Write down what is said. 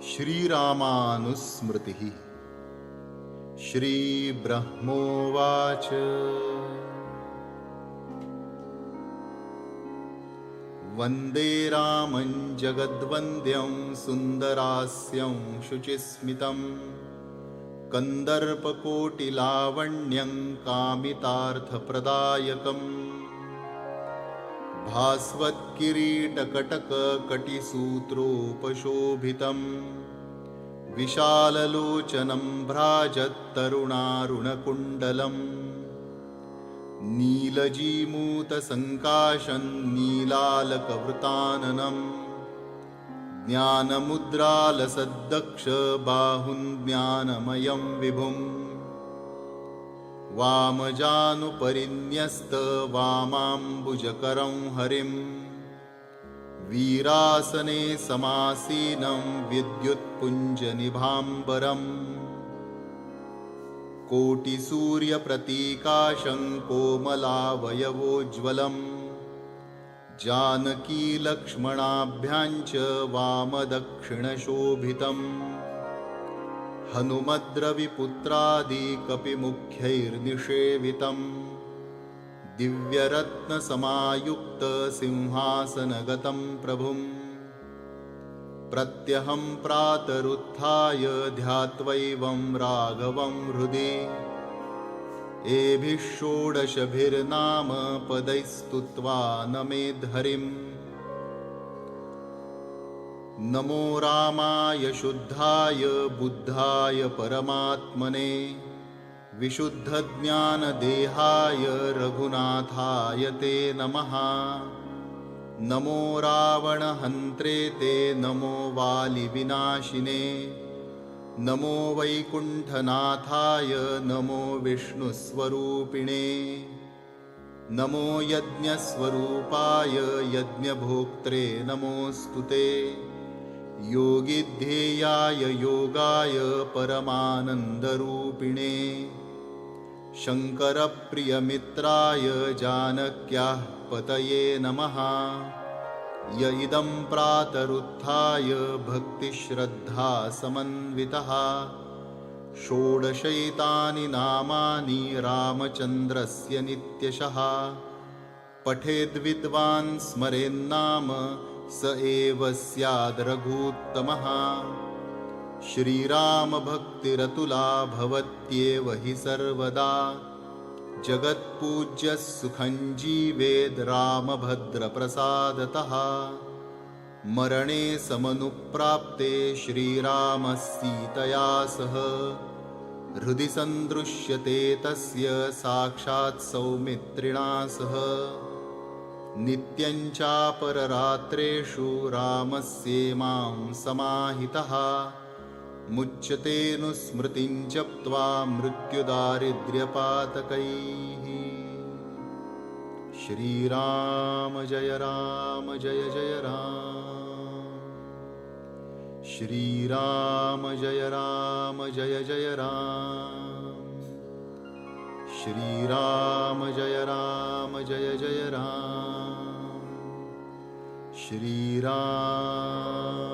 श्रीरामानुस्मृतिः। श्रीब्रह्मोवाच वन्दे रामं जगद्वन्द्यं सुन्दरास्यं शुचिस्मितं कन्दर्पकोटिलावण्यं कामितार्थप्रदायकम् भास्वत्किरीटकटककटिसूत्रोपशोभितं विशाललोचनं भ्राजत्तरुणारुणकुण्डलम् नीलजीमूतसङ्काशं नीलालकवृताननं ज्ञानमुद्रालसद्दक्षबाहुं ज्ञानमयं विभुम् वामजानुपरिन्यस्तवामाम्बुजकरं हरिं वीरासने समासीनं विद्युत्पुञ्जनिभाम्बरम् कोटिसूर्यप्रतीकाशं कोमलावयवोज्ज्वलं जानकीलक्ष्मणाभ्यां च वामदक्षिणशोभितम् हनुमद्रविपुत्रादिकपिमुख्यैर्निषेवितं दिव्यरत्नसमायुक्तसिंहासनगतं प्रभुं प्रत्यहं प्रातरुत्थाय ध्यात्वैवं राघवं हृदि एभिः षोडशभिर्नाम पदैस्तुत्वा नमेद्धरिम् नमो रामाय शुद्धाय बुद्धाय परमात्मने विशुद्धज्ञानदेहाय रघुनाथाय ते नमः। नमो रावणहन्त्रे ते नमो वालिविनाशिने नमो वैकुण्ठनाथाय नमो विष्णुस्वरूपिणे नमो यज्ञस्वरूपाय यज्ञभोक्त्रे नमोऽस्तु ते योगिध्येयाय योगाय परमानन्दरूपिणे शङ्करप्रियमित्राय जानक्याः पतये नमः। य इदं प्रातरुत्थाय भक्तिश्रद्धासमन्वितः षोडशैतानि नामानि रामचन्द्रस्य नित्यशः पठेद्विद्वान् स्मरेन्नाम स एव स्याद् रघूत्तमः। श्रीरामभक्तिरतुला भवत्येव हि सर्वदा जगत्पूज्यः सुखं जीवेद् रामभद्रप्रसादतः। मरणे समनुप्राप्ते श्रीरामः सीतया सह हृदि सन्दृश्यते तस्य साक्षात् सौमित्रिणा सह नित्यं चापररात्रेषु रामस्येमां समाहितः मुच्यतेऽनुस्मृतिं जप्त्वा मृत्युदारिद्र्यपातकैः। श्रीराम जय जय राम श्रीराम जय जय राम श्रीराम जय जय राम श्रीराम